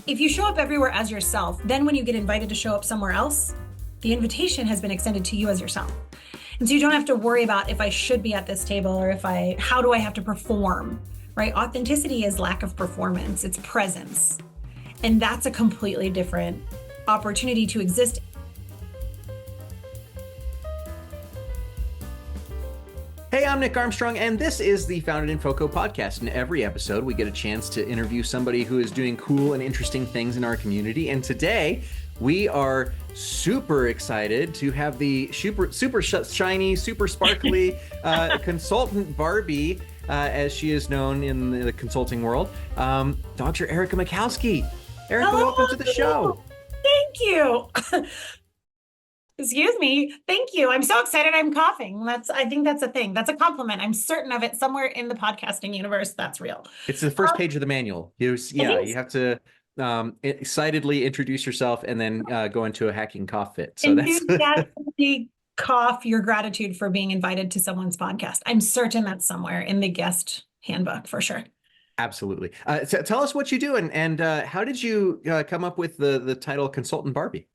if you show up everywhere as yourself, then when you get invited to show up somewhere else, the invitation has been extended to you as yourself. And so you don't have to worry about if I should be at this table or how do I have to perform, right? Authenticity is lack of performance, it's presence. And that's a completely different opportunity to exist. Hey, I'm Nick Armstrong, and this is the Founded in FoCo podcast. In every episode, we get a chance to interview somebody who is doing cool and interesting things in our community. And today, we are super excited to have the super shiny, super sparkly Consultant Barbie, as she is known in the consulting world, Dr. Erika Michalski. Erika, welcome to the show. Thank you. Excuse me. Thank you. I'm so excited. I'm coughing. I think that's a thing. That's a compliment. I'm certain of it somewhere in the podcasting universe. That's real. It's the first page of the manual. You have to excitedly introduce yourself and then go into a hacking cough fit. So that's cough your gratitude for being invited to someone's podcast. I'm certain that's somewhere in the guest handbook for sure. Absolutely. Tell us what you do and how did you come up with the title Consultant Barbie?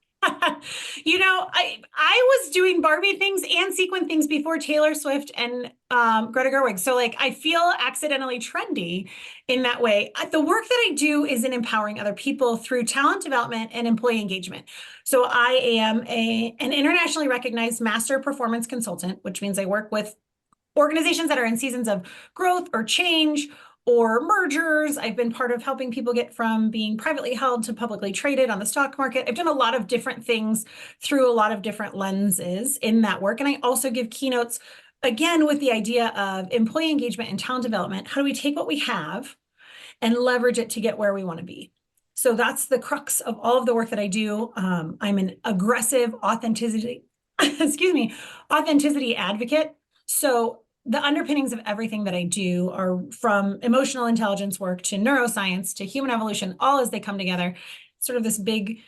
I was doing Barbie things and sequin things before Taylor Swift and Greta Gerwig. So I feel accidentally trendy in that way. The work that I do is in empowering other people through talent development and employee engagement. So I am an internationally recognized master performance consultant, which means I work with organizations that are in seasons of growth or change or mergers. I've been part of helping people get from being privately held to publicly traded on the stock market. I've done a lot of different things through a lot of different lenses in that work. And I also give keynotes, again, with the idea of employee engagement and talent development. How do we take what we have and leverage it to get where we want to be? So that's the crux of all of the work that I do. I'm an aggressive authenticity advocate. So the underpinnings of everything that I do are from emotional intelligence work to neuroscience to human evolution, all as they come together, sort of this big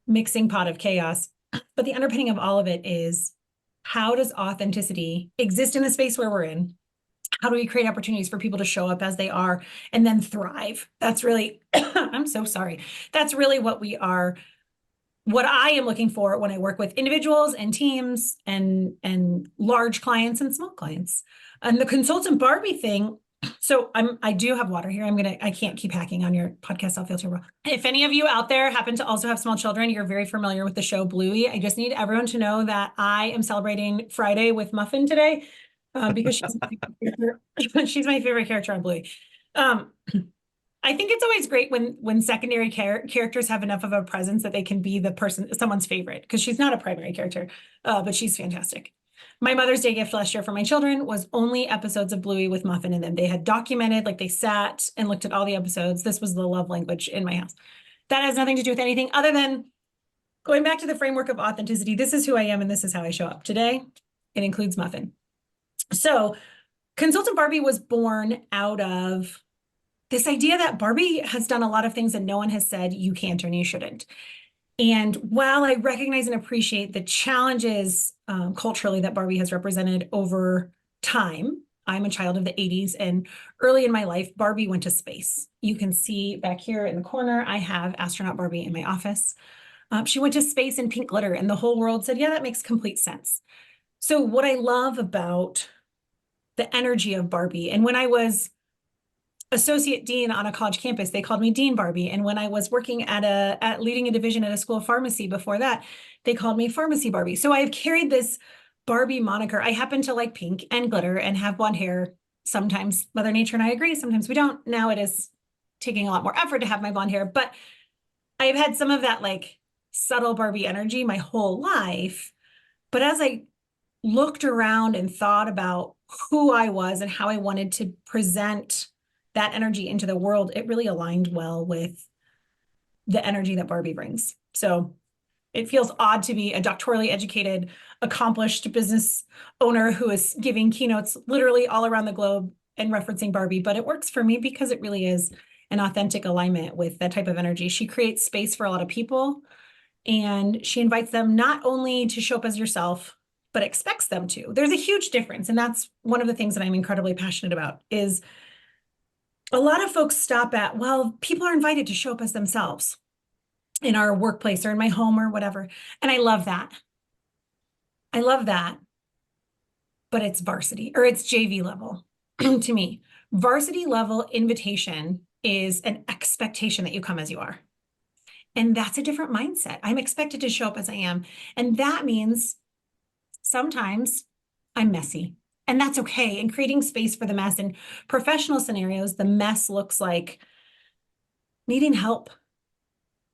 mixing pot of chaos. But the underpinning of all of it is, how does authenticity exist in the space where we're in? How do we create opportunities for people to show up as they are and then thrive? That's really, I'm so sorry. That's really what I am looking for when I work with individuals and teams and large clients and small clients. And the Consultant Barbie thing, so I do have water here. I can't keep hacking on your podcast. I'll feel terrible. If any of you out there happen to also have small children, you're very familiar with the show Bluey. I just need everyone to know that I am celebrating Friday with Muffin today because she's my favorite character on Bluey. I think it's always great when secondary characters have enough of a presence that they can be someone's favorite, because she's not a primary character, but she's fantastic. My Mother's Day gift last year for my children was only episodes of Bluey with Muffin in them. They had documented, they sat and looked at all the episodes. This was the love language in my house. That has nothing to do with anything other than going back to the framework of authenticity. This is who I am and this is how I show up. Today, it includes Muffin. So Consultant Barbie was born out of this idea that Barbie has done a lot of things that no one has said you can't or you shouldn't. And while I recognize and appreciate the challenges culturally that Barbie has represented over time, I'm a child of the 80s, and early in my life, Barbie went to space. You can see back here in the corner, I have astronaut Barbie in my office. She went to space in pink glitter, and the whole world said, yeah, that makes complete sense. So what I love about the energy of Barbie, and when I was associate dean on a college campus, they called me Dean Barbie. And when I was working at leading a division at a school of pharmacy before that, they called me Pharmacy Barbie. So I've carried this Barbie moniker. I happen to like pink and glitter and have blonde hair. Sometimes Mother Nature and I agree, sometimes we don't. Now it is taking a lot more effort to have my blonde hair, but I've had some of that subtle Barbie energy my whole life. But as I looked around and thought about who I was and how I wanted to present that energy into the world, it really aligned well with the energy that Barbie brings. So it feels odd to be a doctorally educated, accomplished business owner who is giving keynotes literally all around the globe and referencing Barbie, but it works for me because it really is an authentic alignment with that type of energy. She creates space for a lot of people, and she invites them not only to show up as yourself, but expects them to. There's a huge difference, and that's one of the things that I'm incredibly passionate about, is a lot of folks stop at, well, people are invited to show up as themselves. in our workplace or in my home or whatever. And I love that. I love that. But it's varsity or it's JV level to me. Varsity level invitation is an expectation that you come as you are. And that's a different mindset. I'm expected to show up as I am. And that means sometimes I'm messy. And that's okay. And creating space for the mess. In professional scenarios, the mess looks like needing help,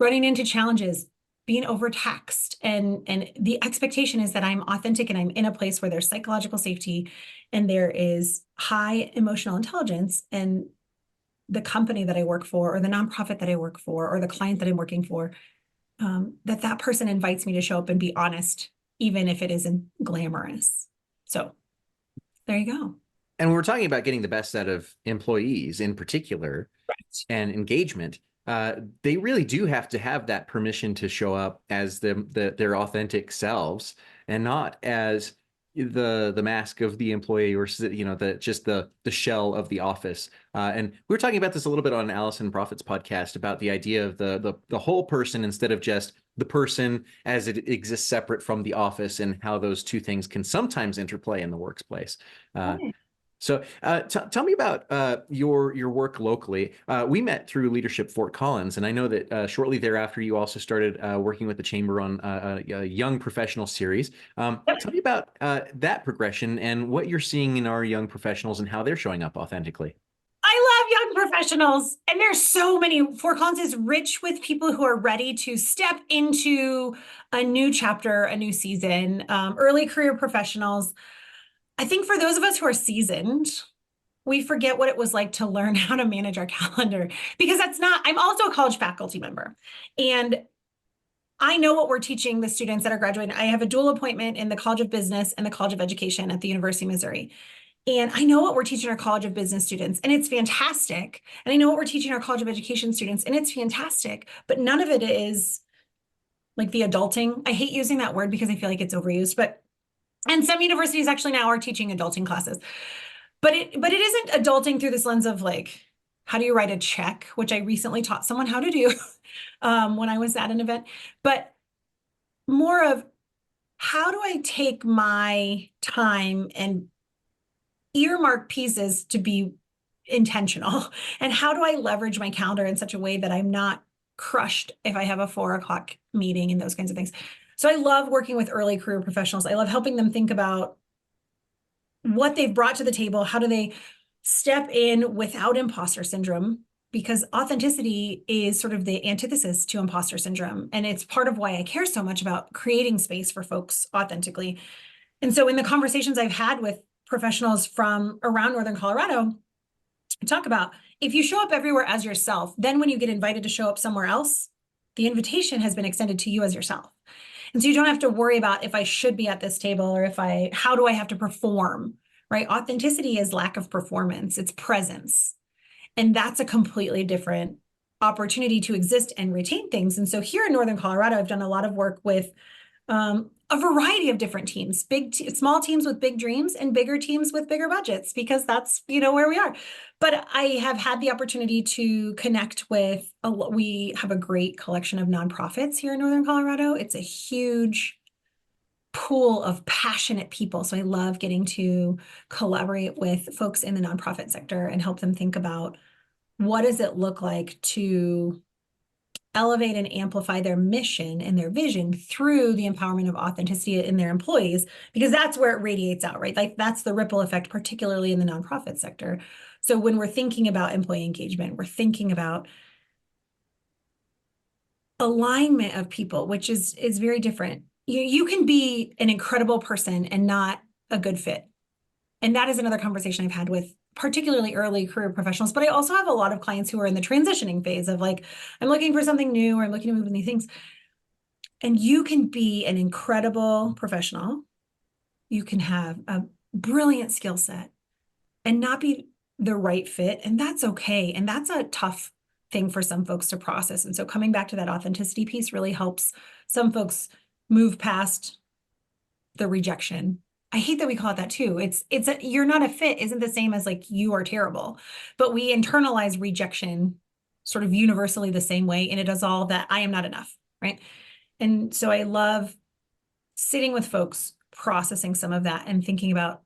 running into challenges, being overtaxed. And the expectation is that I'm authentic and I'm in a place where there's psychological safety and there is high emotional intelligence. And the company that I work for, or the nonprofit that I work for, or the client that I'm working for, that person invites me to show up and be honest, even if it isn't glamorous. So there you go. And when we're talking about getting the best out of employees in particular, Right. and engagement, they really do have to have that permission to show up as their authentic selves and not as the mask of the employee, or the shell of the office. And we were talking about this a little bit on Allison Prophet's podcast about the idea of the whole person instead of just the person as it exists separate from the office, and how those two things can sometimes interplay in the workplace. Okay. So tell me about your work locally. We met through Leadership Fort Collins, and I know that shortly thereafter you also started working with the Chamber on a young professional series. Yep. Tell me about that progression and what you're seeing in our young professionals and how they're showing up authentically. I love young professionals, and there's so many. Fort Collins is rich with people who are ready to step into a new chapter, a new season, early career professionals. I think for those of us who are seasoned, we forget what it was like to learn how to manage our calendar, because I'm also a college faculty member. And I know what we're teaching the students that are graduating. I have a dual appointment in the College of Business and the College of Education at the University of Missouri. And I know what we're teaching our College of Business students, and it's fantastic. And I know what we're teaching our College of Education students, and it's fantastic. But none of it is like the adulting. I hate using that word because I feel like it's overused, and some universities actually now are teaching adulting classes. But it isn't adulting through this lens of like, how do you write a check, which I recently taught someone how to do when I was at an event, but more of how do I take my time and earmark pieces to be intentional, and how do I leverage my calendar in such a way that I'm not crushed if I have a 4 o'clock meeting and those kinds of things. So I love working with early career professionals. I love helping them think about what they've brought to the table. How do they step in without imposter syndrome? Because authenticity is sort of the antithesis to imposter syndrome. And it's part of why I care so much about creating space for folks authentically. And so in the conversations I've had with professionals from around Northern Colorado, I talk about if you show up everywhere as yourself, then when you get invited to show up somewhere else, the invitation has been extended to you as yourself. And so you don't have to worry about if I should be at this table or how do I have to perform, right? Authenticity is lack of performance, it's presence. And that's a completely different opportunity to exist and retain things. And so here in Northern Colorado, I've done a lot of work with a variety of different teams, small teams with big dreams and bigger teams with bigger budgets, because that's, where we are. But I have had the opportunity to connect with, we have a great collection of nonprofits here in Northern Colorado. It's a huge pool of passionate people. So I love getting to collaborate with folks in the nonprofit sector and help them think about what does it look like to elevate and amplify their mission and their vision through the empowerment of authenticity in their employees, because that's where it radiates out, right? Like that's the ripple effect, particularly in the nonprofit sector. So when we're thinking about employee engagement, we're thinking about alignment of people, which is very different. You can be an incredible person and not a good fit. And that is another conversation I've had with particularly early career professionals, but I also have a lot of clients who are in the transitioning phase of like, I'm looking for something new, or I'm looking to move in these things. And you can be an incredible professional. You can have a brilliant skill set and not be the right fit. And that's okay. And that's a tough thing for some folks to process. And so coming back to that authenticity piece really helps some folks move past the rejection. I hate that we call it that too. You're not a fit isn't the same as like you are terrible, but we internalize rejection sort of universally the same way, and it is all that I am not enough, right? And so I love sitting with folks, processing some of that and thinking about,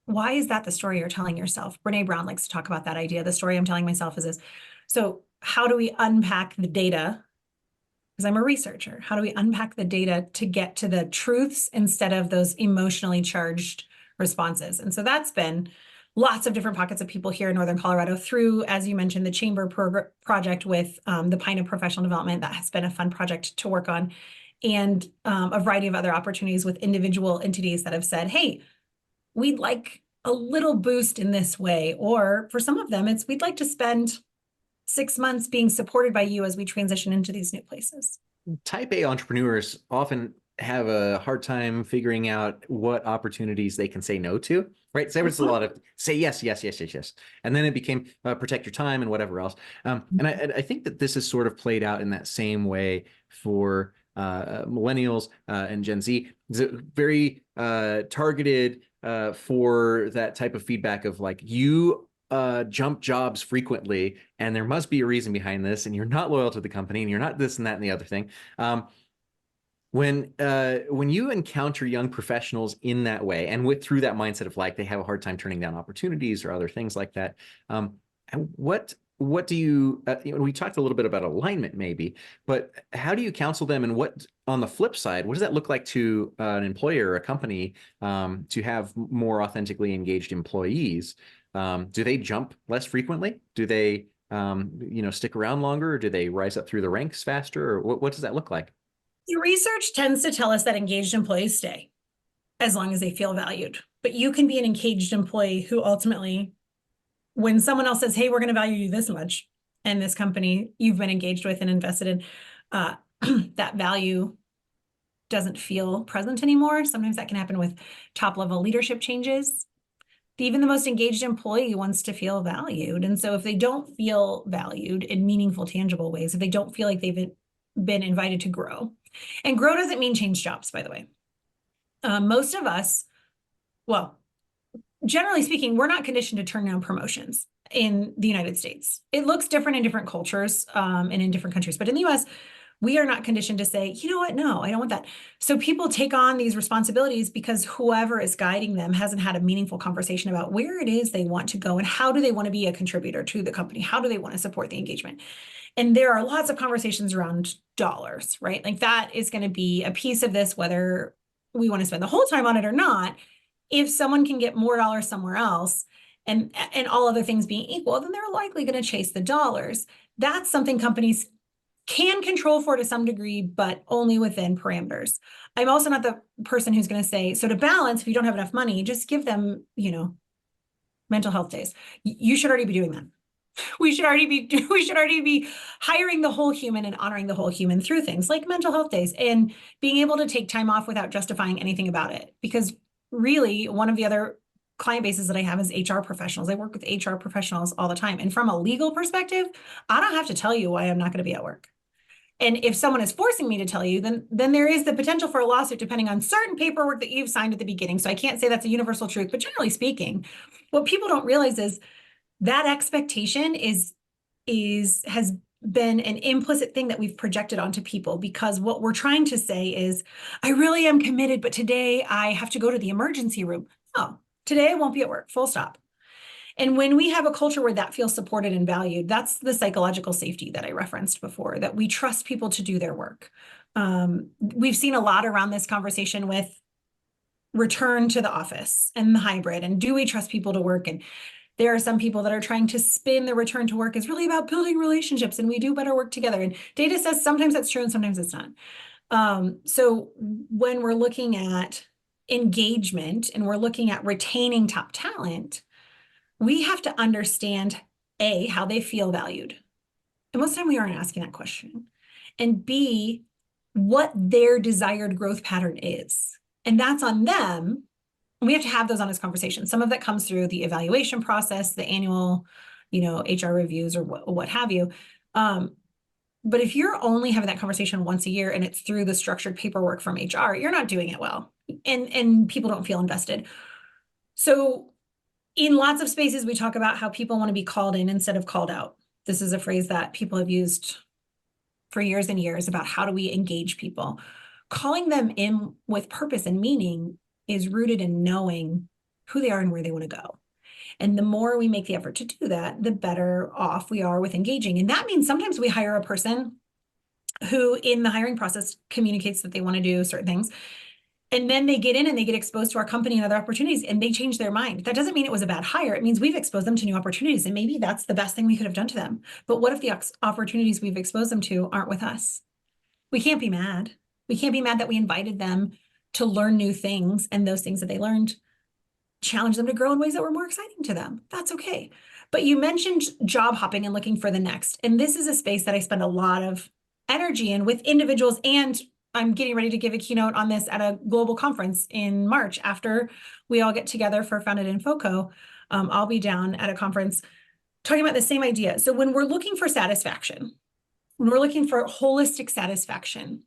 why is that the story you're telling yourself? Brene Brown likes to talk about that idea. The story I'm telling myself is this. So how do we unpack the data? Because I'm a researcher. How do we unpack the data to get to the truths instead of those emotionally charged responses? And so that's been lots of different pockets of people here in Northern Colorado through, as you mentioned, the chamber project with the Pine of Professional Development. That has been a fun project to work on, and a variety of other opportunities with individual entities that have said, hey, we'd like a little boost in this way. Or for some of them, it's, we'd like to spend 6 months being supported by you as we transition into these new places. Type A entrepreneurs often have a hard time figuring out what opportunities they can say no to, right? So there was a lot of say yes, yes, yes, yes, yes. And then it became protect your time and whatever else. And I think that this is sort of played out in that same way for millennials and Gen Z. It's very targeted for that type of feedback of like, you jump jobs frequently, and there must be a reason behind this, and you're not loyal to the company, and you're not this and that and the other thing. When you encounter young professionals in that way, and through that mindset of like they have a hard time turning down opportunities or other things like that, what do you, we talked a little bit about alignment maybe, but how do you counsel them, and what, on the flip side, what does that look like to an employer or a company to have more authentically engaged employees? Do they jump less frequently? Do they, stick around longer? Or do they rise up through the ranks faster? Or what does that look like? The research tends to tell us that engaged employees stay as long as they feel valued. But you can be an engaged employee who ultimately, when someone else says, hey, we're going to value you this much, and this company you've been engaged with and invested in, that value doesn't feel present anymore. Sometimes that can happen with top-level leadership changes. Even the most engaged employee wants to feel valued. And so if they don't feel valued in meaningful, tangible ways, if they don't feel like they've been invited to grow, and grow doesn't mean change jobs, by the way. Most of us, well, generally speaking, we're not conditioned to turn down promotions in the United States. It looks different in different cultures and in different countries, but in the US, we are not conditioned to say, you know what, no, I don't want that. So people take on these responsibilities because whoever is guiding them hasn't had a meaningful conversation about where it is they want to go and how do they want to be a contributor to the company? How do they want to support the engagement? And there are lots of conversations around dollars, right? Like that is going to be a piece of this, whether we want to spend the whole time on it or not. If someone can get more dollars somewhere else and all other things being equal, then they're likely going to chase the dollars. That's something companies can control for to some degree, but only within parameters. I'm also not the person who's going to say, so to balance, if you don't have enough money, just give them, mental health days. You should already be doing that. We should already be hiring the whole human and honoring the whole human through things like mental health days and being able to take time off without justifying anything about it. Because really, one of the other client bases that I have is HR professionals. I work with HR professionals all the time. And from a legal perspective, I don't have to tell you why I'm not going to be at work. And if someone is forcing me to tell you, then there is the potential for a lawsuit depending on certain paperwork that you've signed at the beginning. So I can't say that's a universal truth, but generally speaking, what people don't realize is that expectation has been an implicit thing that we've projected onto people, because what we're trying to say is, I really am committed, but today I have to go to the emergency room. Oh, today I won't be at work, full stop. And when we have a culture where that feels supported and valued, that's the psychological safety that I referenced before, that we trust people to do their work. We've seen a lot around this conversation with return to the office and the hybrid, and do we trust people to work? And there are some people that are trying to spin the return to work is really about building relationships and we do better work together. And data says sometimes that's true and sometimes it's not. So when we're looking at engagement and we're looking at retaining top talent, we have to understand A, how they feel valued. And most of the time we aren't asking that question. And B, what their desired growth pattern is. And that's on them. And we have to have those honest conversations. Some of that comes through the evaluation process, the annual, HR reviews or what have you. But if you're only having that conversation once a year and it's through the structured paperwork from HR, you're not doing it well. And people don't feel invested. So in lots of spaces, we talk about how people want to be called in instead of called out. This is a phrase that people have used for years and years about how do we engage people. Calling them in with purpose and meaning is rooted in knowing who they are and where they want to go. And the more we make the effort to do that, the better off we are with engaging. And that means sometimes we hire a person who in the hiring process communicates that they want to do certain things. And then they get in and they get exposed to our company and other opportunities and they change their mind. That doesn't mean it was a bad hire. It means we've exposed them to new opportunities and maybe that's the best thing we could have done to them. But what if the opportunities we've exposed them to aren't with us? We can't be mad. We can't be mad that we invited them to learn new things and those things that they learned challenge them to grow in ways that were more exciting to them. That's okay. But you mentioned job hopping and looking for the next. And this is a space that I spend a lot of energy in with individuals, and I'm getting ready to give a keynote on this at a global conference in March after we all get together for Founded in FoCo. I'll be down at a conference talking about the same idea. So when we're looking for satisfaction, when we're looking for holistic satisfaction,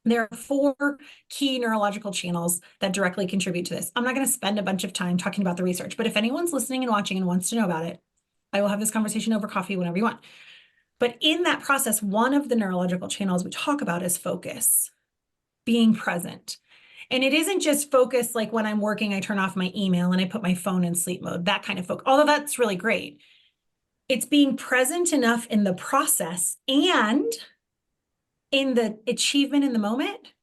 there are 4 key neurological channels that directly contribute to this. I'm not going to spend a bunch of time talking about the research, but if anyone's listening and watching and wants to know about it, I will have this conversation over coffee whenever you want. But in that process, one of the neurological channels we talk about is focus, being present. And it isn't just focus like when I'm working, I turn off my email and I put my phone in sleep mode, that kind of focus, although that's really great. It's being present enough in the process and in the achievement in the moment,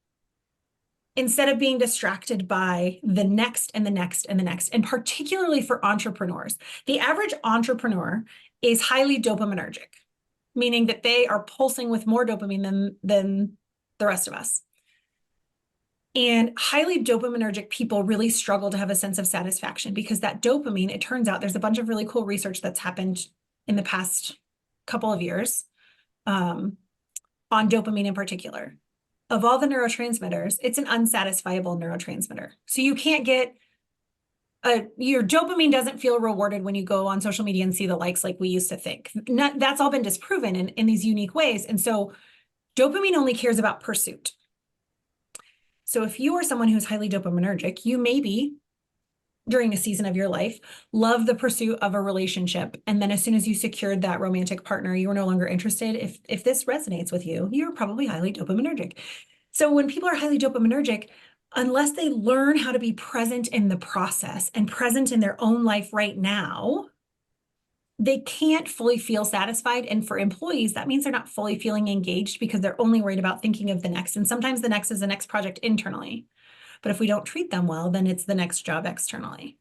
instead of being distracted by the next and the next and the next, and particularly for entrepreneurs. The average entrepreneur is highly dopaminergic, meaning that they are pulsing with more dopamine than the rest of us. And highly dopaminergic people really struggle to have a sense of satisfaction because that dopamine, it turns out there's a bunch of really cool research that's happened in the past couple of years on dopamine in particular. Of all the neurotransmitters, it's an unsatisfiable neurotransmitter. So you can't get your dopamine doesn't feel rewarded when you go on social media and see the likes like we used to think. That's all been disproven in these unique ways. And so dopamine only cares about pursuit. So if you are someone who's highly dopaminergic, you maybe during a season of your life, love the pursuit of a relationship. And then as soon as you secured that romantic partner, you were no longer interested. If this resonates with you, you're probably highly dopaminergic. So when people are highly dopaminergic, unless they learn how to be present in the process and present in their own life right now, they can't fully feel satisfied. And for employees, that means they're not fully feeling engaged because they're only worried about thinking of the next. And sometimes the next is the next project internally. But if we don't treat them well, then it's the next job externally.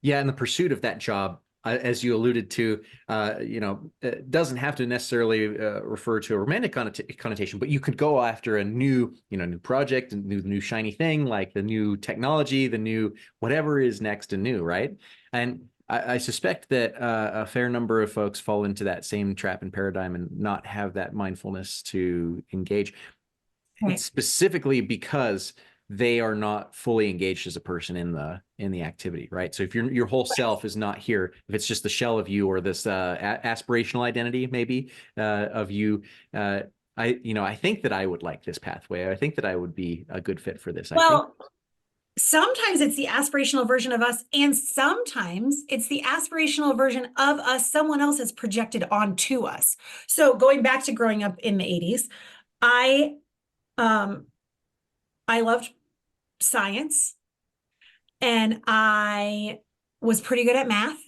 Yeah, and the pursuit of that job, as you alluded to, it doesn't have to necessarily refer to a romantic connotation, but you could go after a new project, a new shiny thing, like the new technology, the new whatever is next and new, right? And I suspect that a fair number of folks fall into that same trap and paradigm and not have that mindfulness to engage. Right. It's specifically because they are not fully engaged as a person in the activity, right? So if your whole self is not here, if it's just the shell of you or this aspirational identity maybe of you, I think that I would like this pathway. I think that I would be a good fit for this. Well, sometimes it's the aspirational version of us, and sometimes it's the aspirational version of us someone else has projected onto us. So going back to growing up in the 80s, I loved science and I was pretty good at math.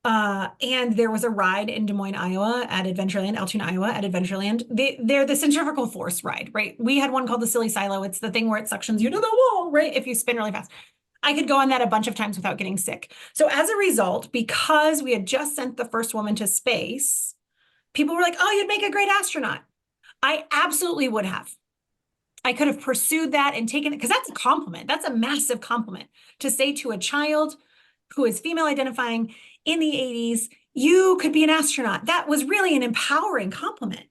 And there was a ride in Des Moines, Iowa at Adventureland, Altoona, Iowa at Adventureland. They're the centrifugal force ride, right? We had one called the Silly Silo. It's the thing where it suctions you to the wall, right? If you spin really fast. I could go on that a bunch of times without getting sick. So as a result, because we had just sent the first woman to space, people were like, oh, you'd make a great astronaut. I absolutely would have. I could have pursued that and taken it, because that's a compliment. That's a massive compliment to say to a child who is female identifying in the 80s, you could be an astronaut. That was really an empowering compliment.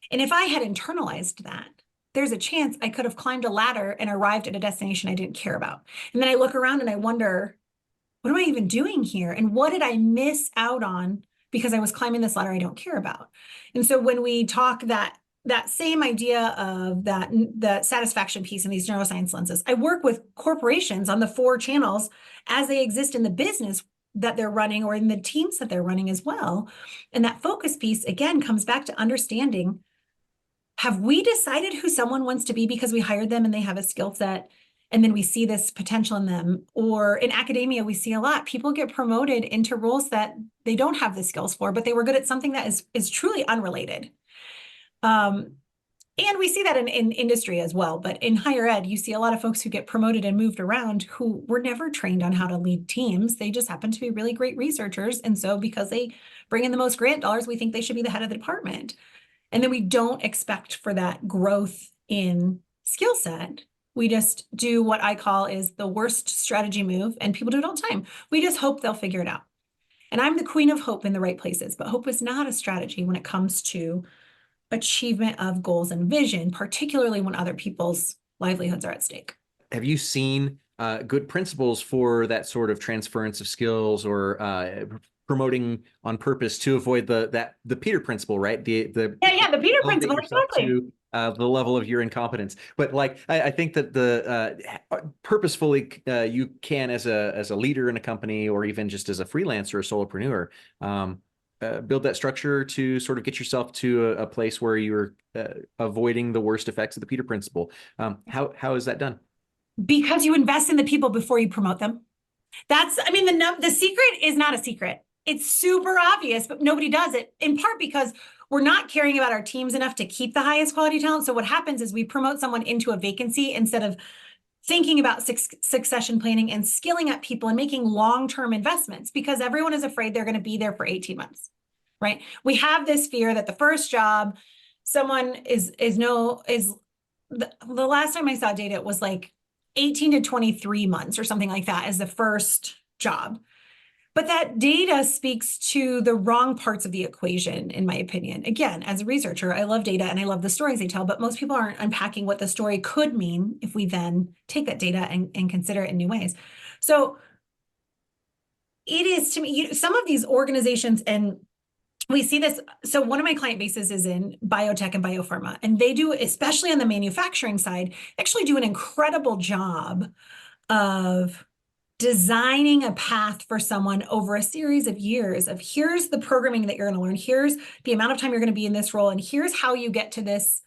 And if I had internalized that, there's a chance I could have climbed a ladder and arrived at a destination I didn't care about. And then I look around and I wonder, what am I even doing here? And what did I miss out on because I was climbing this ladder I don't care about? And so when we talk that same idea of the satisfaction piece in these neuroscience lenses, I work with corporations on the 4 channels as they exist in the business that they're running or in the teams that they're running as well. And that focus piece, again, comes back to understanding, have we decided who someone wants to be because we hired them and they have a skill set and then we see this potential in them? Or in academia, we see a lot, people get promoted into roles that they don't have the skills for, but they were good at something that is truly unrelated. And we see that in industry as well. But in higher ed, you see a lot of folks who get promoted and moved around who were never trained on how to lead teams. They just happen to be really great researchers. And so because they bring in the most grant dollars, we think they should be the head of the department. And then we don't expect for that growth in skill set. We just do what I call is the worst strategy move, and people do it all the time. We just hope they'll figure it out. And I'm the queen of hope in the right places, but hope is not a strategy when it comes to achievement of goals and vision, particularly when other people's livelihoods are at stake. Have you seen good principles for that sort of transference of skills or promoting on purpose to avoid the Peter principle, right? The Peter principle, exactly. To the level of your incompetence. But like, I think that the purposefully you can, as a leader in a company or even just as a freelancer or solopreneur, build that structure to sort of get yourself to a place where you're avoiding the worst effects of the Peter principle. How is that done? Because you invest in the people before you promote them. The secret is not a secret. It's super obvious, but nobody does it, in part because we're not caring about our teams enough to keep the highest quality talent. So what happens is we promote someone into a vacancy instead of thinking about succession planning and skilling up people and making long-term investments, because everyone is afraid they're going to be there for 18 months, right? We have this fear that the first job, someone the last time I saw data, it was like 18 to 23 months or something like that as the first job. But that data speaks to the wrong parts of the equation, in my opinion. Again, as a researcher, I love data and I love the stories they tell, but most people aren't unpacking what the story could mean if we then take that data and consider it in new ways. So it is, to me, some of these organizations, and we see this. So one of my client bases is in biotech and biopharma, and they do, especially on the manufacturing side, actually do an incredible job of designing a path for someone over a series of years of, here's the programming that you're going to learn, here's the amount of time you're going to be in this role, and here's how you get to this,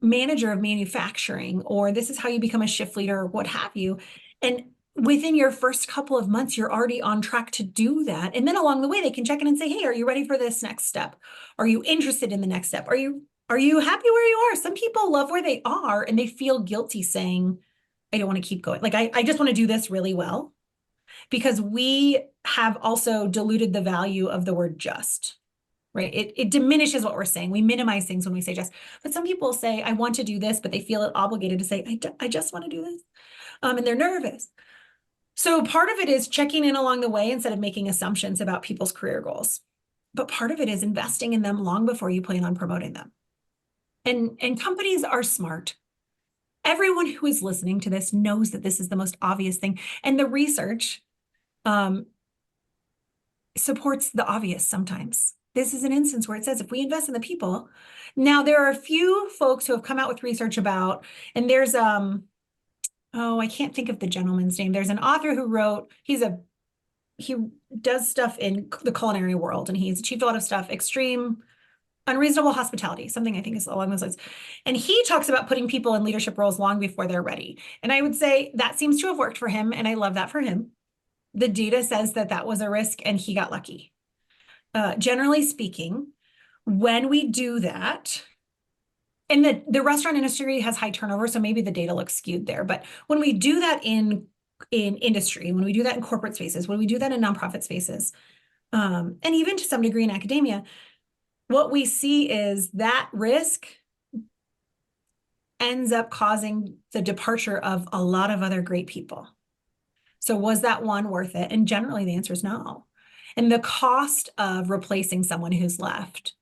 manager of manufacturing, or this is how you become a shift leader, or what have you. And within your first couple of months, you're already on track to do that. And then along the way, they can check in and say, hey, are you ready for this next step? Are you interested in the next step? Are you happy where you are? Some people love where they are and they feel guilty saying, I don't want to keep going. Like, I just want to do this really well, because we have also diluted the value of the word just, right? It diminishes what we're saying. We minimize things when we say just, but some people say, I want to do this, but they feel obligated to say, I just want to do this. And they're nervous. So part of it is checking in along the way instead of making assumptions about people's career goals. But part of it is investing in them long before you plan on promoting them. And companies are smart. Everyone who is listening to this knows that this is the most obvious thing. And the research supports the obvious sometimes. This is an instance where it says, if we invest in the people. Now, there are a few folks who have come out with research about, and there's, I can't think of the gentleman's name. There's an author who wrote, he does stuff in the culinary world, and he's achieved a lot of stuff, extreme unreasonable hospitality, something I think is along those lines. And he talks about putting people in leadership roles long before they're ready. And I would say that seems to have worked for him, and I love that for him. The data says that was a risk and he got lucky. Generally speaking, when we do that, and the restaurant industry has high turnover, so maybe the data looks skewed there. But when we do that in industry, when we do that in corporate spaces, when we do that in nonprofit spaces, and even to some degree in academia, what we see is that risk ends up causing the departure of a lot of other great people. So was that one worth it? And generally the answer is no. And the cost of replacing someone who's left,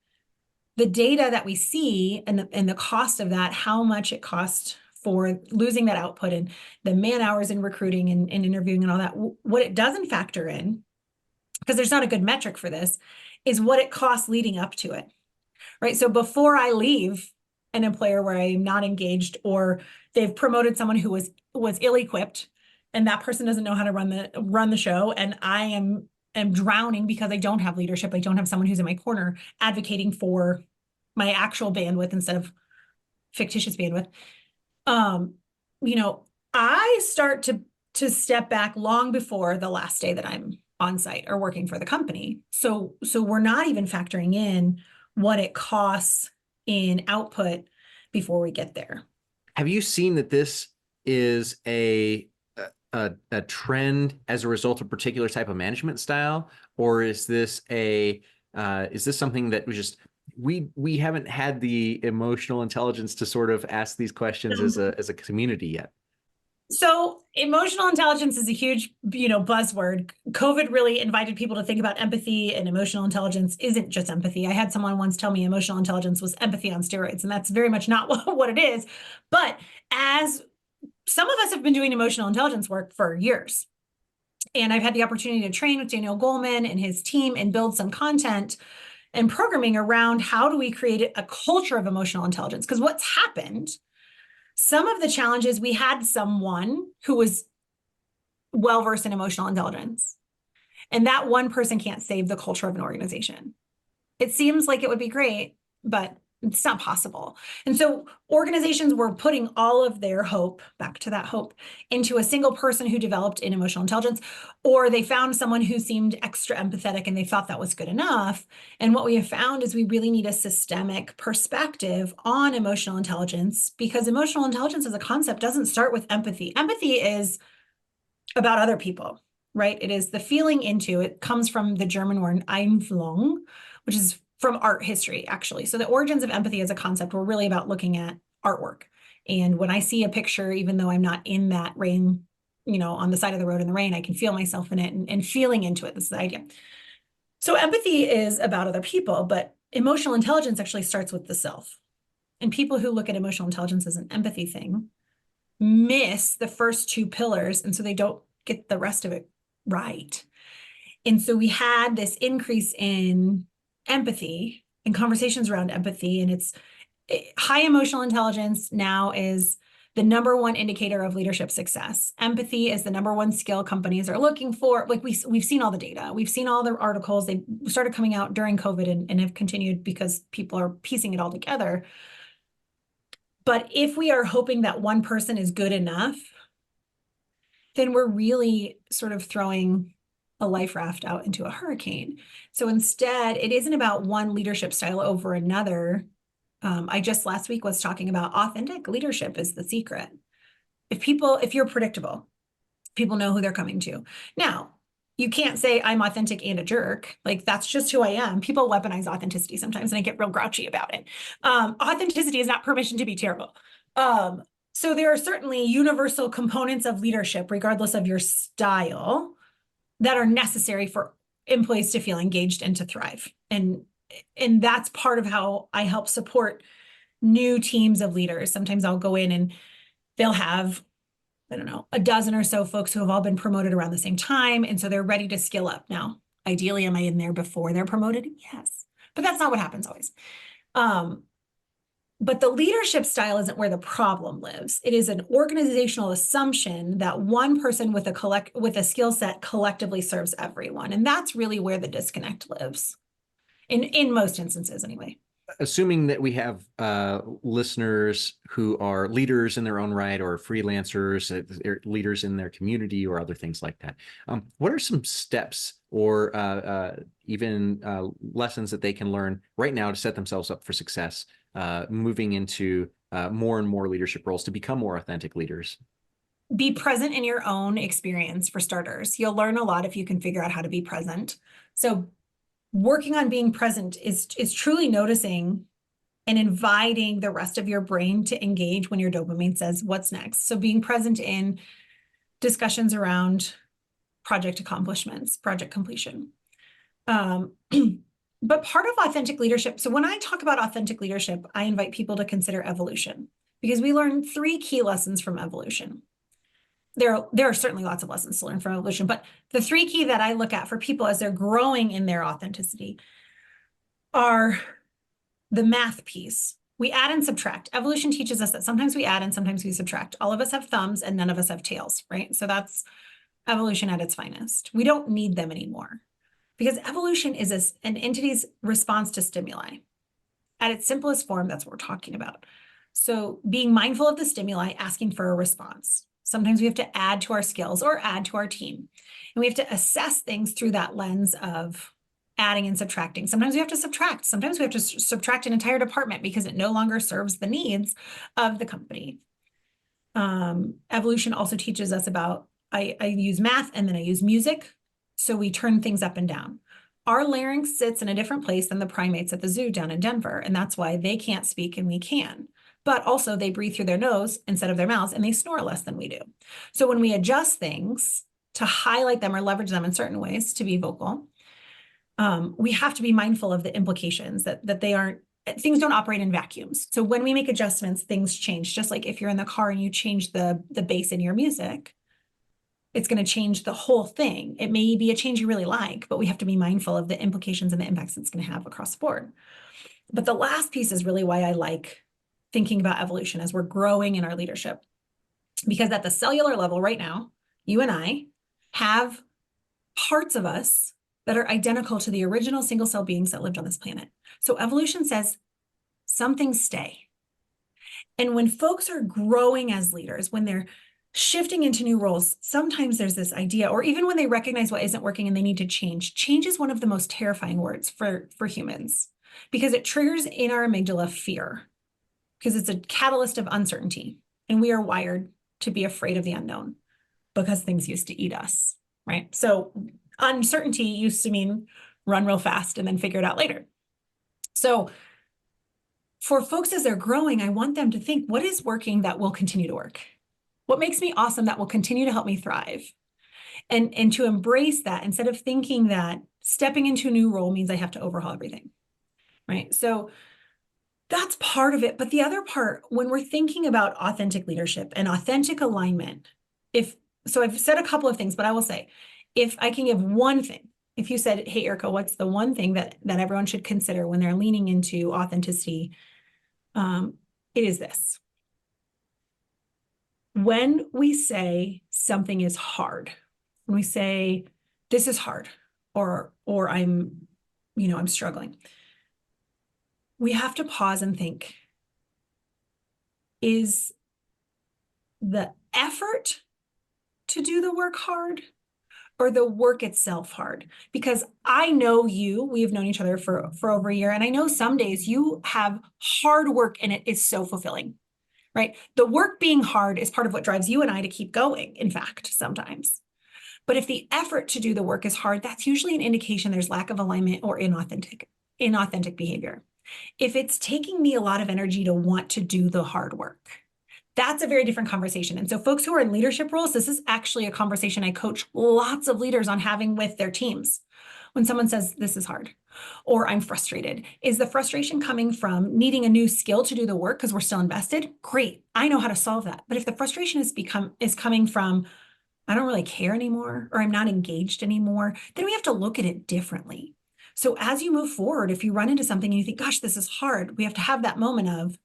the data that we see and the cost of that, how much it costs for losing that output and the man hours in recruiting and interviewing and all that, what it doesn't factor in, because there's not a good metric for this, is what it costs leading up to it, right? So before I leave an employer where I'm not engaged, or they've promoted someone who was ill-equipped, and that person doesn't know how to run the show, and I am drowning because I don't have leadership. I don't have someone who's in my corner advocating for my actual bandwidth instead of fictitious bandwidth. You know, I start to step back long before the last day that I'm on site or working for the company. So we're not even factoring in what it costs in output before we get there. Have you seen that this is a trend as a result of a particular type of management style, or is this something that was just we haven't had the emotional intelligence to sort of ask these questions as a community yet? So emotional intelligence is a huge, buzzword. COVID really invited people to think about empathy, and emotional intelligence isn't just empathy. I had someone once tell me emotional intelligence was empathy on steroids, and that's very much not what it is. But as some of us have been doing emotional intelligence work for years, and I've had the opportunity to train with Daniel Goleman and his team and build some content and programming around how do we create a culture of emotional intelligence? Because what's happened, some of the challenges, we had someone who was well-versed in emotional intelligence, and that one person can't save the culture of an organization. It seems like it would be great, but it's not possible. And so organizations were putting all of their hope, back to that hope, into a single person who developed in emotional intelligence, or they found someone who seemed extra empathetic and they thought that was good enough. And what we have found is we really need a systemic perspective on emotional intelligence, because emotional intelligence as a concept doesn't start with empathy. Empathy is about other people, right? It is the feeling into, it comes from the German word Einfühlung, which is from art history, actually. So the origins of empathy as a concept were really about looking at artwork. And when I see a picture, even though I'm not in that rain, on the side of the road in the rain, I can feel myself in it and feeling into it. This is the idea. So empathy is about other people, but emotional intelligence actually starts with the self. And people who look at emotional intelligence as an empathy thing miss the first two pillars, and so they don't get the rest of it right. And so we had this increase in empathy and conversations around empathy, and it's high emotional intelligence now is the number one indicator of leadership success. Empathy is the number one skill companies are looking for. Like we've seen all the data, we've seen all the articles. They started coming out during COVID and have continued because people are piecing it all together. But if we are hoping that one person is good enough, then we're really sort of throwing a life raft out into a hurricane. So instead, it isn't about one leadership style over another. I just last week was talking about authentic leadership is the secret. If you're predictable, people know who they're coming to. Now, you can't say I'm authentic and a jerk. Like that's just who I am. People weaponize authenticity sometimes, and I get real grouchy about it. Authenticity is not permission to be terrible. So there are certainly universal components of leadership, regardless of your style, that are necessary for employees to feel engaged and to thrive. And that's part of how I help support new teams of leaders. Sometimes I'll go in and they'll have, I don't know, a dozen or so folks who have all been promoted around the same time. And so they're ready to skill up. Now, ideally, am I in there before they're promoted? Yes, but that's not what happens always. But the leadership style isn't where the problem lives. It is an organizational assumption that one person with a skill set collectively serves everyone. And that's really where the disconnect lives. In most instances, anyway. Assuming that we have listeners who are leaders in their own right, or freelancers, leaders in their community, or other things like that, what are some steps or even lessons that they can learn right now to set themselves up for success, moving into more and more leadership roles to become more authentic leaders? Be present in your own experience, for starters. You'll learn a lot if you can figure out how to be present. So working on being present is truly noticing and inviting the rest of your brain to engage when your dopamine says, what's next? So being present in discussions around project accomplishments, project completion. But part of authentic leadership, so when I talk about authentic leadership, I invite people to consider evolution, because we learn 3 key lessons from evolution. There are certainly lots of lessons to learn from evolution, but the 3 key that I look at for people as they're growing in their authenticity are the math piece. We add and subtract. Evolution teaches us that sometimes we add and sometimes we subtract. All of us have thumbs and none of us have tails, right? So that's evolution at its finest. We don't need them anymore because evolution is an entity's response to stimuli. At its simplest form, that's what we're talking about. So being mindful of the stimuli, asking for a response. Sometimes we have to add to our skills or add to our team. And we have to assess things through that lens of adding and subtracting. Sometimes we have to subtract. Sometimes we have to subtract an entire department because it no longer serves the needs of the company. Evolution also teaches us about, I use math and then I use music. So we turn things up and down. Our larynx sits in a different place than the primates at the zoo down in Denver. And that's why they can't speak and we can. But also they breathe through their nose instead of their mouths and they snore less than we do. So when we adjust things to highlight them or leverage them in certain ways to be vocal, we have to be mindful of the implications that things don't operate in vacuums. So when we make adjustments, things change. Just like if you're in the car and you change the bass in your music, it's going to change the whole thing. It may be a change you really like, but we have to be mindful of the implications and the impacts it's going to have across the board. But the last piece is really why I like thinking about evolution as we're growing in our leadership. Because at the cellular level right now, you and I have parts of us that are identical to the original single cell beings that lived on this planet. So evolution says some things stay. And when folks are growing as leaders, when they're shifting into new roles, sometimes there's this idea, or even when they recognize what isn't working and they need to change. Change is one of the most terrifying words for humans because it triggers in our amygdala fear, because it's a catalyst of uncertainty. And we are wired to be afraid of the unknown because things used to eat us, right? So uncertainty used to mean run real fast and then figure it out later. So for folks as they're growing, I want them to think, what is working that will continue to work? What makes me awesome that will continue to help me thrive? And to embrace that instead of thinking that stepping into a new role means I have to overhaul everything, right? So that's part of it. But the other part, when we're thinking about authentic leadership and authentic alignment, so I've said a couple of things, but I will say, if I can give one thing, if you said, hey, Erika, what's the one thing that everyone should consider when they're leaning into authenticity? It is this. When we say something is hard, when we say this is hard, or I'm struggling, we have to pause and think, is the effort to do the work hard or the work itself hard? Because I know we've known each other for over a year, and I know some days you have hard work and it is so fulfilling. Right? The work being hard is part of what drives you and I to keep going, in fact, sometimes. But if the effort to do the work is hard, that's usually an indication there's lack of alignment or inauthentic behavior. If it's taking me a lot of energy to want to do the hard work, that's a very different conversation. And so folks who are in leadership roles, this is actually a conversation I coach lots of leaders on having with their teams. When someone says, this is hard, or I'm frustrated, is the frustration coming from needing a new skill to do the work because we're still invested? Great, I know how to solve that. But if the frustration is coming from, I don't really care anymore, or I'm not engaged anymore, then we have to look at it differently. So as you move forward, if you run into something and you think, gosh, this is hard, we have to have that moment of,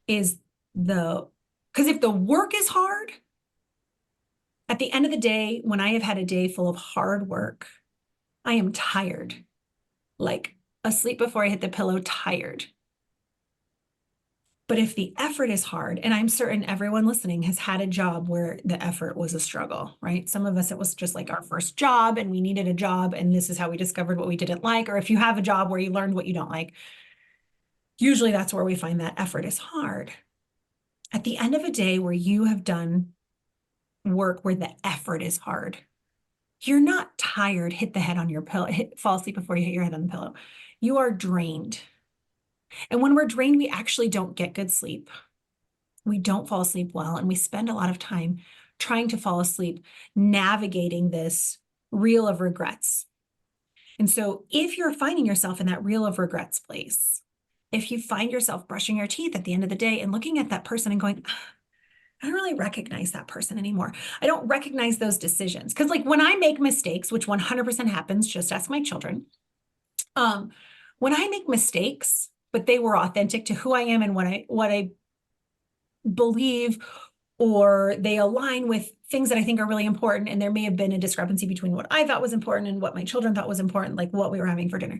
because if the work is hard, at the end of the day, when I have had a day full of hard work, I am tired, like asleep before I hit the pillow, tired. But if the effort is hard, and I'm certain everyone listening has had a job where the effort was a struggle, right? Some of us, it was just like our first job and we needed a job and this is how we discovered what we didn't like. Or if you have a job where you learned what you don't like, usually that's where we find that effort is hard. At the end of a day where you have done work where the effort is hard, you're not tired, hit the head on your pillow, fall asleep before you hit your head on the pillow. You are drained. And when we're drained, we actually don't get good sleep. We don't fall asleep well, and we spend a lot of time trying to fall asleep, navigating this reel of regrets. And so if you're finding yourself in that reel of regrets place, if you find yourself brushing your teeth at the end of the day and looking at that person and going, I don't really recognize that person anymore. I don't recognize those decisions. Because like when I make mistakes, which 100% happens, just ask my children. When I make mistakes, but they were authentic to who I am and what I believe, or they align with things that I think are really important. And there may have been a discrepancy between what I thought was important and what my children thought was important, like what we were having for dinner.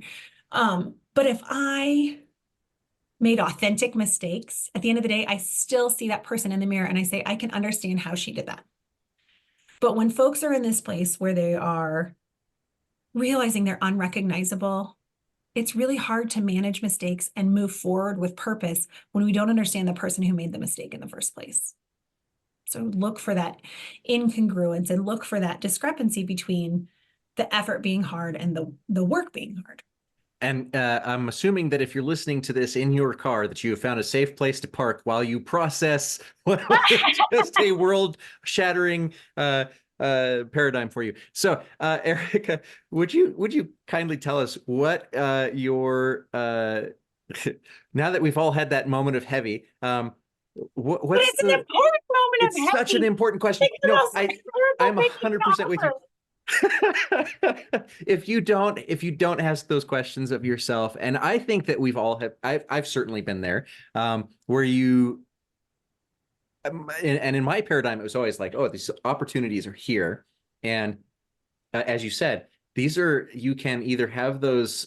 But if I made authentic mistakes, at the end of the day, I still see that person in the mirror and I say, I can understand how she did that. But when folks are in this place where they are realizing they're unrecognizable, it's really hard to manage mistakes and move forward with purpose when we don't understand the person who made the mistake in the first place. So look for that incongruence and look for that discrepancy between the effort being hard and the work being hard. And I'm assuming that if you're listening to this in your car, that you have found a safe place to park while you process what was just a world-shattering paradigm for you. So, Erika, would you kindly tell us what your now that we've all had that moment of heavy, what's but it's an important moment it's of such an important question. No, I'm 100% with you. If you don't ask those questions of yourself, and I think that we've all I've certainly been there, where you and in my paradigm it was always like, oh, these opportunities are here, and as you said, you can either have those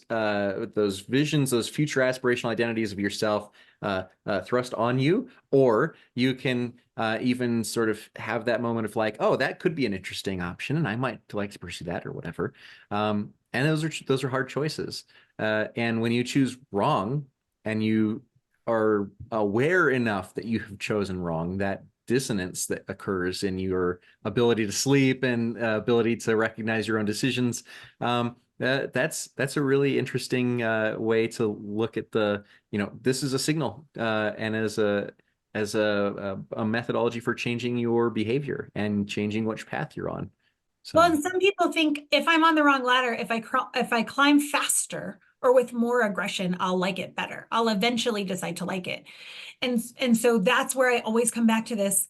visions, those future aspirational identities of yourself thrust on you, or you can even sort of have that moment of like, oh, that could be an interesting option and I might like to pursue that or whatever. And those are hard choices. And when you choose wrong and you are aware enough that you have chosen wrong, that dissonance that occurs in your ability to sleep and ability to recognize your own decisions, that's a really interesting way to look at this is a signal and as a methodology for changing your behavior and changing which path you're on. So. Well, and some people think if I'm on the wrong ladder, if I climb faster or with more aggression, I'll like it better. I'll eventually decide to like it. And so that's where I always come back to this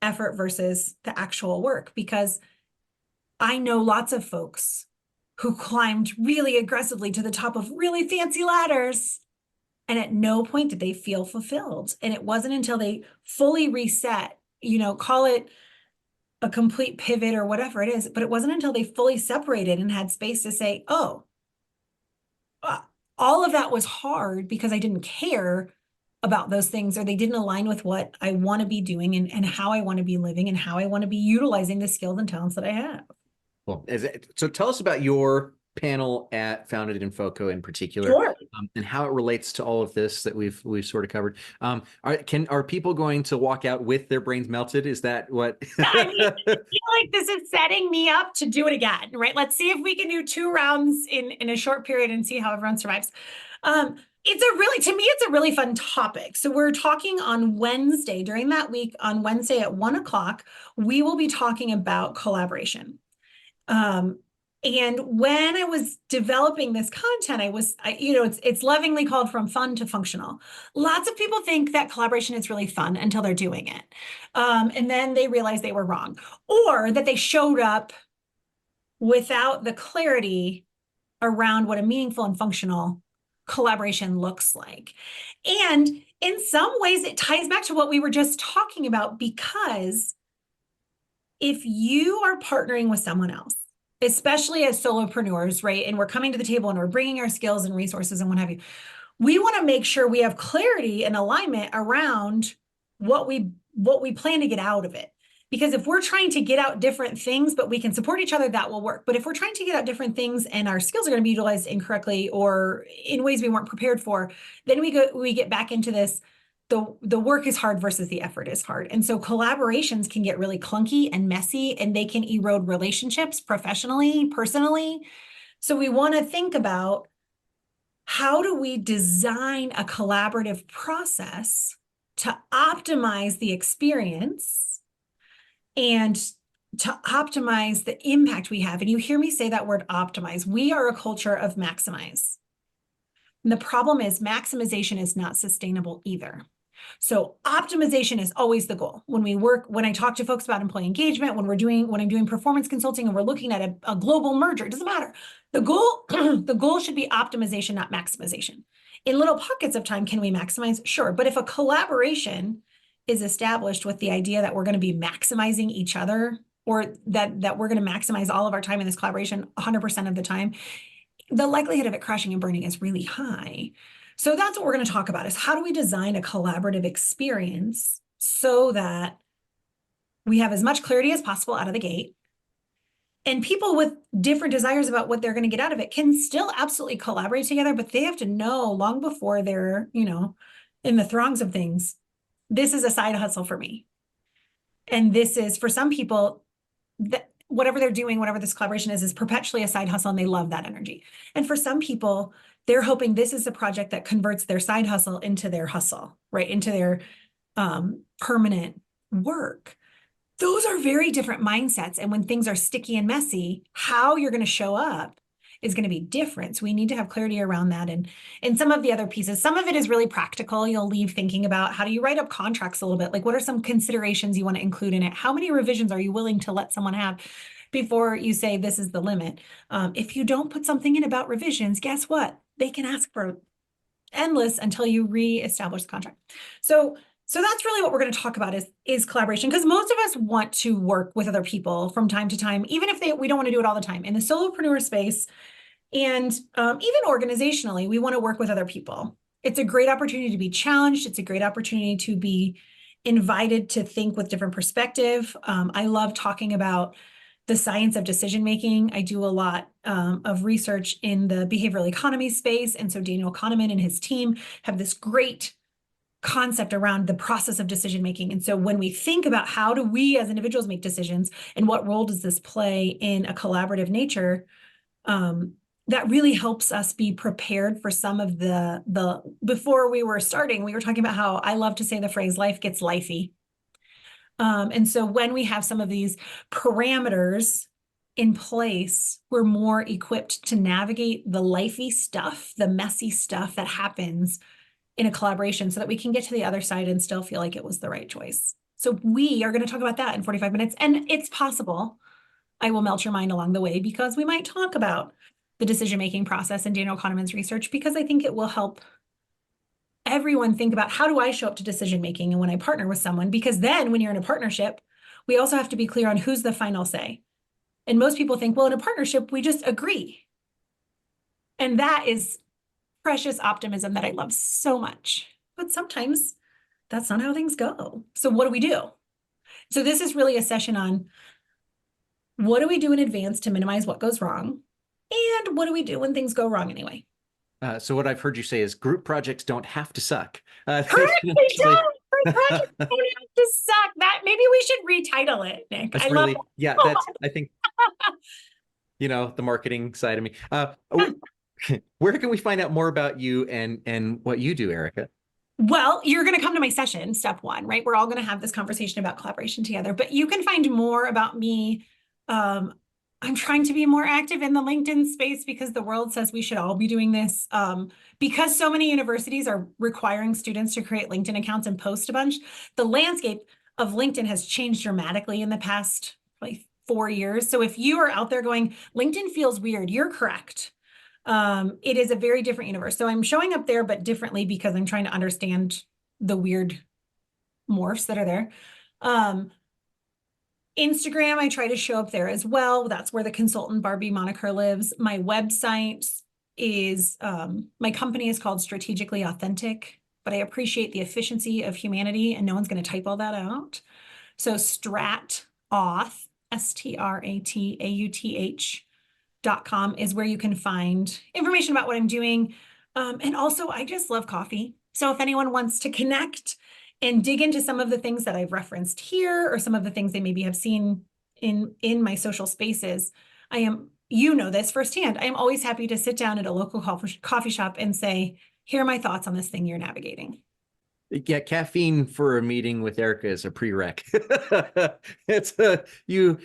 effort versus the actual work, because I know lots of folks who climbed really aggressively to the top of really fancy ladders, and at no point did they feel fulfilled. And it wasn't until they fully reset, call it a complete pivot or whatever it is, but it wasn't until they fully separated and had space to say, oh, all of that was hard because I didn't care about those things, or they didn't align with what I want to be doing and how I want to be living and how I want to be utilizing the skills and talents that I have. Well, so tell us about your panel at Founded in FoCo in particular, Sure. And how it relates to all of this that we've sort of covered. Are people going to walk out with their brains melted? Is that what? I mean, I feel like this is setting me up to do it again, right? Let's see if we can do 2 rounds in a short period and see how everyone survives. To me, it's a really fun topic. So we're talking on Wednesday, during that week, on Wednesday at 1:00, we will be talking about collaboration. And when I was developing this content, it's lovingly called From Fun to Functional. Lots of people think that collaboration is really fun until they're doing it. And then they realize they were wrong, or that they showed up without the clarity around what a meaningful and functional collaboration looks like. And in some ways, it ties back to what we were just talking about, because if you are partnering with someone else, especially as solopreneurs, right? And we're coming to the table and we're bringing our skills and resources and what have you. We want to make sure we have clarity and alignment around what we plan to get out of it. Because if we're trying to get out different things, but we can support each other, that will work. But if we're trying to get out different things and our skills are going to be utilized incorrectly or in ways we weren't prepared for, then we get back into this. The work is hard versus the effort is hard. And so collaborations can get really clunky and messy, and they can erode relationships professionally, personally. So we want to think about, how do we design a collaborative process to optimize the experience and to optimize the impact we have? And you hear me say that word optimize. We are a culture of maximize. And the problem is maximization is not sustainable either. So optimization is always the goal. When I talk to folks about employee engagement, when I'm doing performance consulting and we're looking at a global merger, it doesn't matter. The goal should be optimization, not maximization. In little pockets of time, can we maximize? Sure. But if a collaboration is established with the idea that we're going to be maximizing each other, or that we're going to maximize all of our time in this collaboration 100% of the time, the likelihood of it crashing and burning is really high. So that's what we're going to talk about, is how do we design a collaborative experience so that we have as much clarity as possible out of the gate, and people with different desires about what they're going to get out of it can still absolutely collaborate together, but they have to know long before they're, in the throngs of things, this is a side hustle for me. And this is, for some people, that whatever they're doing, whatever this collaboration is perpetually a side hustle, and they love that energy. And for some people, they're hoping this is a project that converts their side hustle into their hustle, right? Into their permanent work. Those are very different mindsets. And when things are sticky and messy, how you're going to show up is going to be different. So we need to have clarity around that. And some of the other pieces, some of it is really practical. You'll leave thinking about, how do you write up contracts a little bit? Like, what are some considerations you want to include in it? How many revisions are you willing to let someone have before you say this is the limit? If you don't put something in about revisions, guess what? They can ask for endless until you reestablish the contract. So that's really what we're going to talk about is collaboration, because most of us want to work with other people from time to time, even if we don't want to do it all the time. In the solopreneur space, and even organizationally, we want to work with other people. It's a great opportunity to be challenged. It's a great opportunity to be invited to think with different perspective. I love talking about the science of decision-making. I do a lot of research in the behavioral economy space. And so Daniel Kahneman and his team have this great concept around the process of decision-making. And so when we think about how do we as individuals make decisions and what role does this play in a collaborative nature, that really helps us be prepared for some of before we were starting, we were talking about how I love to say the phrase, life gets lifey. And so when we have some of these parameters in place, we're more equipped to navigate the lifey stuff, the messy stuff that happens in a collaboration, so that we can get to the other side and still feel like it was the right choice. So we are going to talk about that in 45 minutes. And it's possible I will melt your mind along the way, because we might talk about the decision-making process and Daniel Kahneman's research, because I think it will help everyone think about, how do I show up to decision-making and when I partner with someone? Because then when you're in a partnership, we also have to be clear on who's the final say. And most people think, well, in a partnership, we just agree. And that is precious optimism that I love so much. But sometimes that's not how things go. So what do we do? So this is really a session on, what do we do in advance to minimize what goes wrong? And what do we do when things go wrong anyway? So what I've heard you say is group projects don't have to suck. Correct, they don't. Group projects don't have to suck. That, maybe we should retitle it, Nick. That's I really, love yeah, it. that's, I think, the marketing side of me. Where can we find out more about you and what you do, Erika? Well, you're going to come to my session, step one, right? We're all going to have this conversation about collaboration together, but you can find more about me. I'm trying to be more active in the LinkedIn space, because the world says we should all be doing this. Because so many universities are requiring students to create LinkedIn accounts and post a bunch, the landscape of LinkedIn has changed dramatically in the past, like, 4 years. So if you are out there going, LinkedIn feels weird, you're correct. It is a very different universe. So I'm showing up there, but differently, because I'm trying to understand the weird morphs that are there. Instagram, I try to show up there as well. That's where the Consultant Barbie moniker lives. My website is, my company is called Strategically Authentic, but I appreciate the efficiency of humanity, and no one's going to type all that out. So StratAuth, StratAuth.com is where you can find information about what I'm doing. And also, I just love coffee. So if anyone wants to connect and dig into some of the things that I've referenced here, or some of the things they maybe have seen in my social spaces, I am, this firsthand, I am always happy to sit down at a local coffee shop and say, here are my thoughts on this thing you're navigating. Yeah, caffeine for a meeting with Erika is a prereq. It's you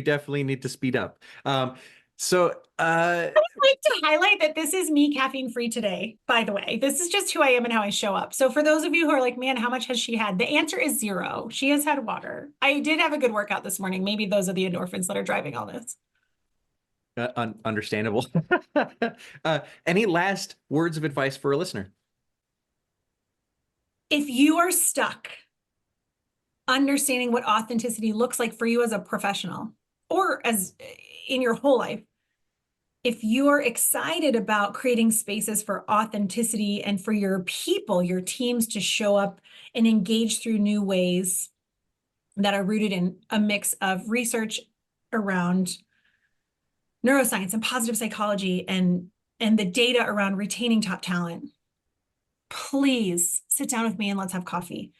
definitely need to speed up. I would like to highlight that this is me caffeine free today, by the way. This is just who I am and how I show up. So for those of you who are like, man, how much has she had? The answer is 0. She has had water. I did have a good workout this morning. Maybe those are the endorphins that are driving all this. Understandable. Any last words of advice for a listener? If you are stuck understanding what authenticity looks like for you as a professional or as in your whole life, if you are excited about creating spaces for authenticity and for your people, your teams to show up and engage through new ways that are rooted in a mix of research around neuroscience and positive psychology and the data around retaining top talent, please sit down with me and let's have coffee.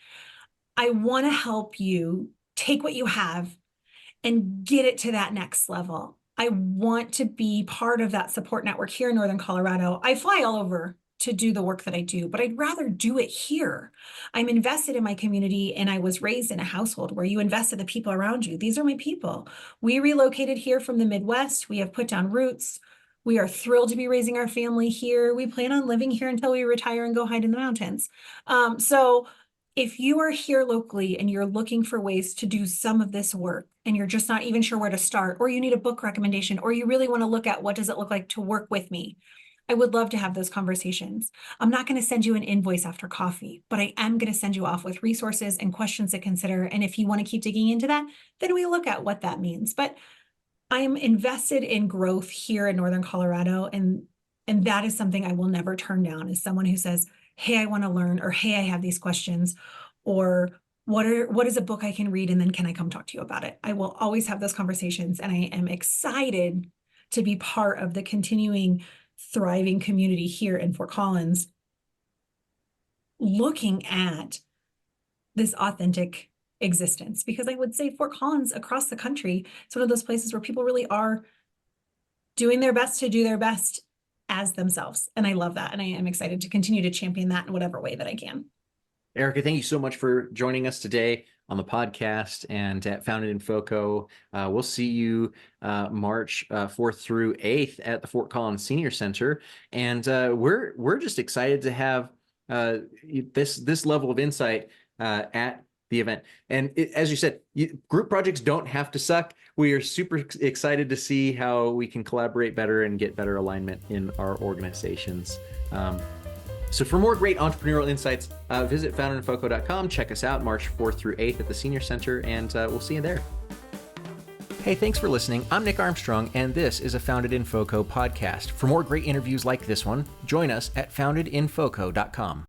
I want to help you take what you have and get it to that next level. I want to be part of that support network here in Northern Colorado. I fly all over to do the work that I do, but I'd rather do it here. I'm invested in my community, and I was raised in a household where you invest in the people around you. These are my people. We relocated here from the Midwest. We have put down roots. We are thrilled to be raising our family here. We plan on living here until we retire and go hide in the mountains. So if you are here locally and you're looking for ways to do some of this work and you're just not even sure where to start, or you need a book recommendation, or you really want to look at what does it look like to work with me, I would love to have those conversations. I'm not going to send you an invoice after coffee, but I am going to send you off with resources and questions to consider. And if you want to keep digging into that, then we look at what that means. But I am invested in growth here in Northern Colorado, and that is something I will never turn down, as someone who says, hey, I want to learn, or hey, I have these questions, or what is a book I can read, and then can I come talk to you about it? I will always have those conversations, and I am excited to be part of the continuing thriving community here in Fort Collins, looking at this authentic existence, because I would say Fort Collins across the country, it's one of those places where people really are doing their best to do their best as themselves. And I love that. And I am excited to continue to champion that in whatever way that I can. Erika, thank you so much for joining us today on the podcast and at Founded in FoCo. We'll see you March 4th through 8th at the Fort Collins Senior Center. And we're just excited to have this level of insight at the event. And as you said, group projects don't have to suck. We are super excited to see how we can collaborate better and get better alignment in our organizations. So for more great entrepreneurial insights, visit foundedinfoco.com. Check us out March 4th through 8th at the Senior Center, and we'll see you there. Hey, thanks for listening. I'm Nick Armstrong, and this is a Founded in FoCo podcast. For more great interviews like this one, join us at foundedinfoco.com.